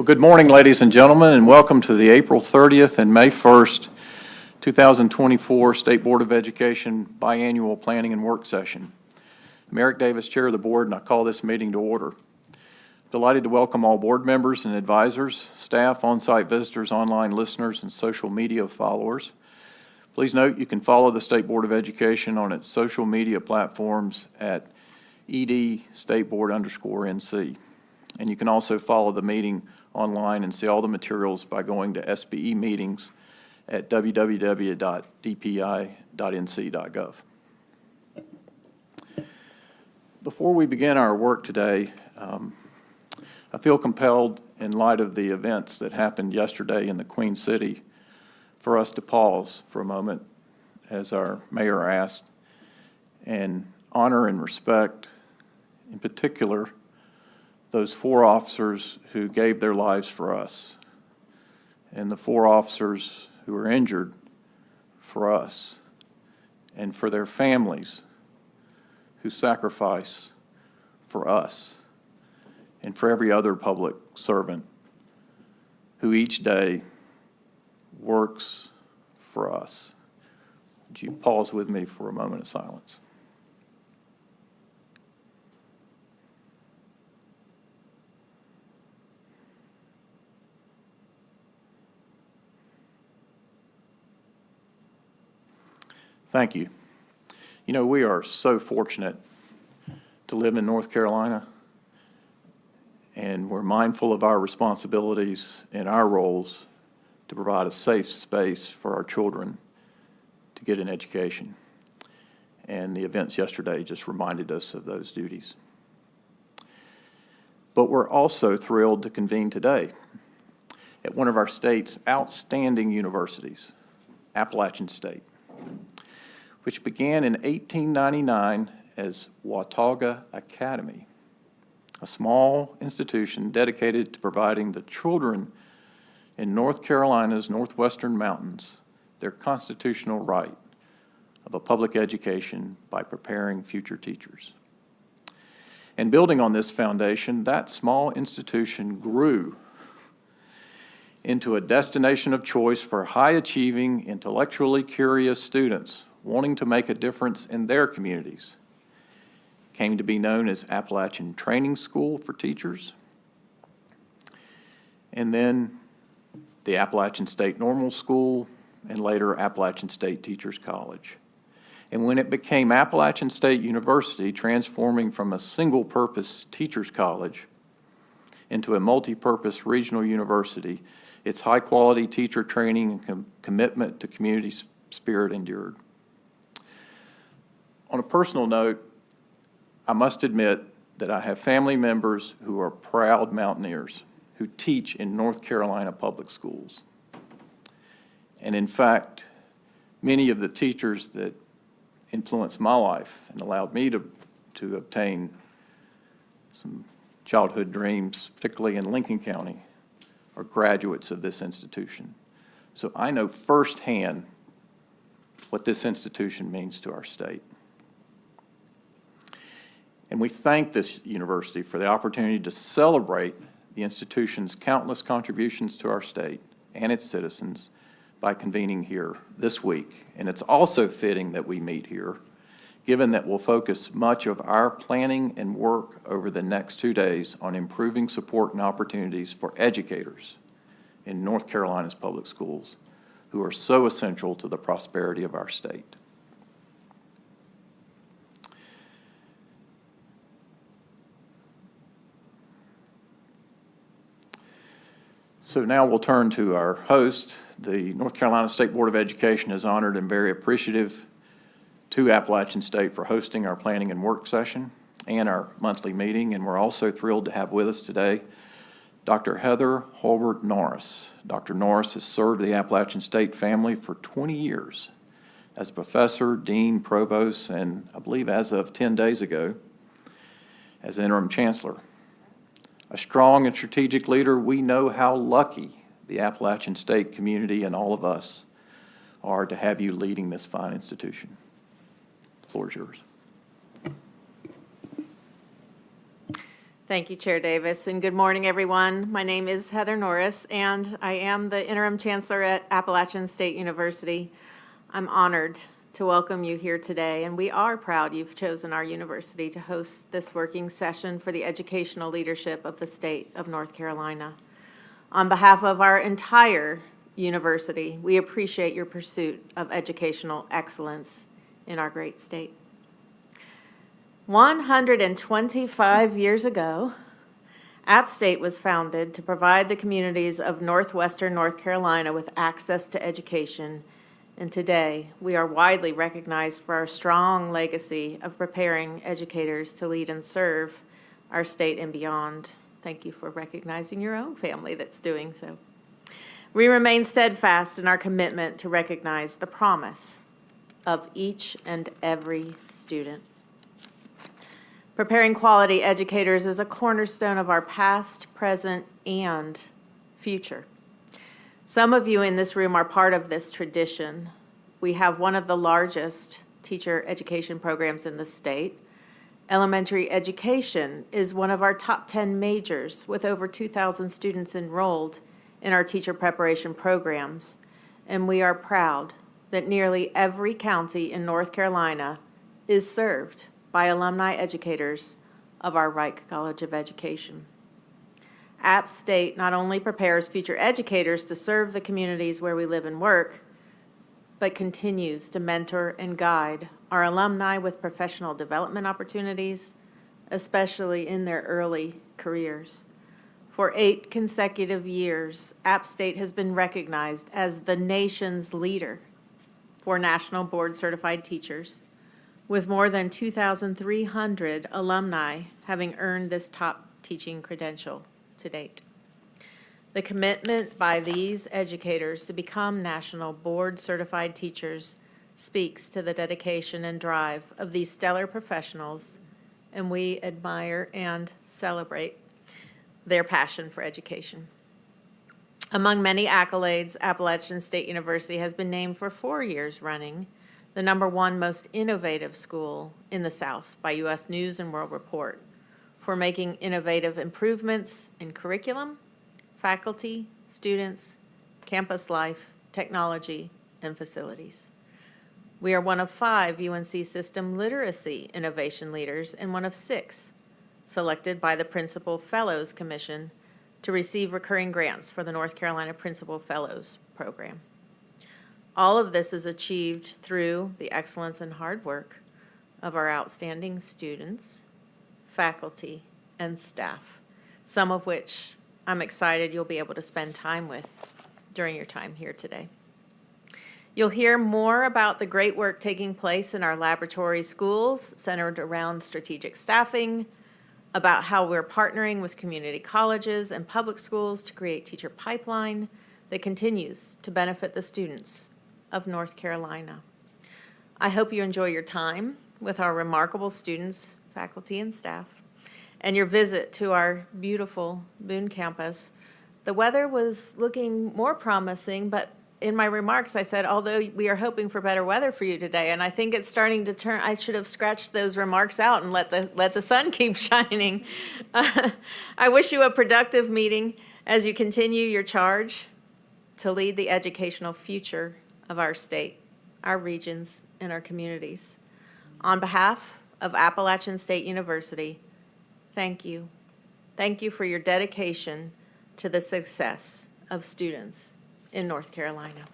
Good morning, ladies and gentlemen, and welcome to the April 30th and May 1st, 2024 State Board of Education Biannual Planning and Work Session. I'm Eric Davis, Chair of the Board, and I call this meeting to order. Delighted to welcome all board members and advisors, staff, on-site visitors, online listeners, and social media followers. Please note you can follow the State Board of Education on its social media platforms at edstateboard_NC. And you can also follow the meeting online and see all the materials by going to SBE meetings at www.dpi.nc.gov. Before we begin our work today, I feel compelled, in light of the events that happened yesterday in the Queen City, for us to pause for a moment, as our mayor asked, and honor and respect, in particular, those 4 officers who gave their lives for us, and the 4 officers who were injured for us, and for their families who sacrifice for us, and for every other public servant who each day works for us. Would you pause with me for a moment of silence? Thank you. You know, we are so fortunate to live in North Carolina, and we're mindful of our responsibilities and our roles to provide a safe space for our children to get an education. And the events yesterday just reminded us of those duties. But we're also thrilled to convene today at one of our state's outstanding universities, Appalachian State, which began in 1899 as Watauga Academy, a small institution dedicated to providing the children in North Carolina's northwestern mountains their constitutional right of a public education by preparing future teachers. And building on this foundation, that small institution grew into a destination of choice for high-achieving, intellectually curious students wanting to make a difference in their communities. Came to be known as Appalachian Training School for Teachers, and then the Appalachian State Normal School, and later Appalachian State Teachers College. And when it became Appalachian State University, transforming from a single-purpose teachers college into a multi-purpose regional university, its high-quality teacher training and commitment to community spirit endured. On a personal note, I must admit that I have family members who are proud mountaineers who teach in North Carolina public schools. And in fact, many of the teachers that influenced my life and allowed me to obtain some childhood dreams, particularly in Lincoln County, are graduates of this institution. So I know firsthand what this institution means to our state. And we thank this university for the opportunity to celebrate the institution's countless contributions to our state and its citizens by convening here this week. And it's also fitting that we meet here, given that we'll focus much of our planning and work over the next 2 days on improving support and opportunities for educators in North Carolina's public schools who are so essential to the prosperity of our state. So now we'll turn to our host. The North Carolina State Board of Education is honored and very appreciative to Appalachian State for hosting our planning and work session and our monthly meeting. And we're also thrilled to have with us today Dr. Heather Holbert Norris. Dr. Norris has served the Appalachian State family for 20 years as professor, dean, provost, and I believe as of 10 days ago, as interim chancellor. A strong and strategic leader, we know how lucky the Appalachian State community and all of us are to have you leading this fine institution. The floor is yours. Thank you, Chair Davis, and good morning, everyone. My name is Heather Norris, and I am the Interim Chancellor at Appalachian State University. I'm honored to welcome you here today, and we are proud you've chosen our university to host this working session for the educational leadership of the state of North Carolina. On behalf of our entire university, we appreciate your pursuit of educational excellence in our great state. 125 years ago, App State was founded to provide the communities of northwestern North Carolina with access to education, and today we are widely recognized for our strong legacy of preparing educators to lead and serve our state and beyond. Thank you for recognizing your own family that's doing so. We remain steadfast in our commitment to recognize the promise of each and every student. Preparing quality educators is a cornerstone of our past, present, and future. Some of you in this room are part of this tradition. We have one of the largest teacher education programs in the state. Elementary education is one of our top 10 majors, with over 2,000 students enrolled in our teacher preparation programs. And we are proud that nearly every county in North Carolina is served by alumni educators of our Reich College of Education. App State not only prepares future educators to serve the communities where we live and work, but continues to mentor and guide our alumni with professional development opportunities, especially in their early careers. For 8 consecutive years, App State has been recognized as the nation's leader for National Board Certified Teachers, with more than 2,300 alumni having earned this top teaching credential to date. The commitment by these educators to become National Board Certified Teachers speaks to the dedication and drive of these stellar professionals, and we admire and celebrate their passion for education. Among many accolades, Appalachian State University has been named for 4 years running the #1 most innovative school in the South by U.S. News and World Report for making innovative improvements in curriculum, faculty, students, campus life, technology, and facilities. We are one of 5 UNC System Literacy Innovation Leaders and one of 6 selected by the Principal Fellows Commission to receive recurring grants for the North Carolina Principal Fellows Program. All of this is achieved through the excellence and hard work of our outstanding students, faculty, and staff, some of which I'm excited you'll be able to spend time with during your time here today. You'll hear more about the great work taking place in our laboratory schools centered around strategic staffing, about how we're partnering with community colleges and public schools to create teacher pipeline that continues to benefit the students of North Carolina. I hope you enjoy your time with our remarkable students, faculty, and staff, and your visit to our beautiful Boone campus. The weather was looking more promising, but in my remarks I said, although we are hoping for better weather for you today, and I think it's starting to turn. I should have scratched those remarks out and let the sun keep shining. I wish you a productive meeting as you continue your charge to lead the educational future of our state, our regions, and our communities. On behalf of Appalachian State University, thank you. Thank you for your dedication to the success of students in North Carolina.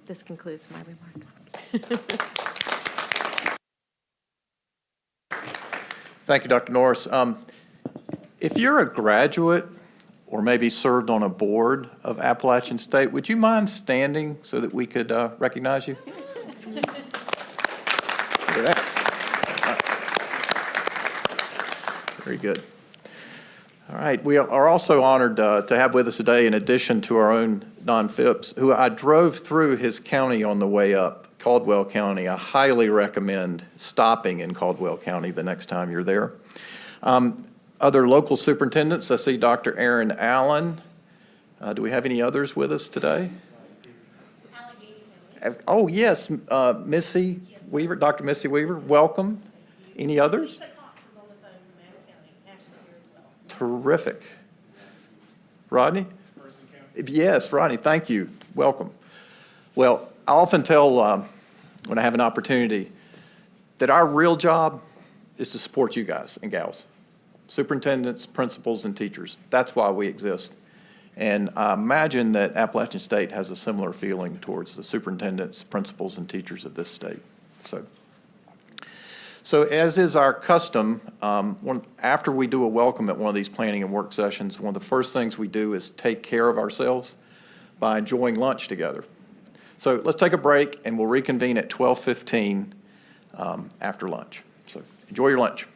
This concludes my remarks. Thank you, Dr. Norris. If you're a graduate or maybe served on a board of Appalachian State, would you mind standing so that we could recognize you? Look at that. Very good. All right, we are also honored to have with us today, in addition to our own Don Phipps, who I drove through his county on the way up, Caldwell County. I highly recommend stopping in Caldwell County the next time you're there. Other local superintendents, I see Dr. Aaron Allen. Do we have any others with us today? Oh, yes, Missy Weaver, Dr. Missy Weaver, welcome. Any others? Terrific. Rodney? Yes, Rodney, thank you. Welcome. Well, I often tell, when I have an opportunity, that our real job is to support you guys and gals, superintendents, principals, and teachers. That's why we exist. And I imagine that Appalachian State has a similar feeling towards the superintendents, principals, and teachers of this state. So as is our custom, after we do a welcome at one of these planning and work sessions, one of the first things we do is take care of ourselves by enjoying lunch together. So let's take a break, and we'll reconvene at 12:15 after lunch. So enjoy your lunch.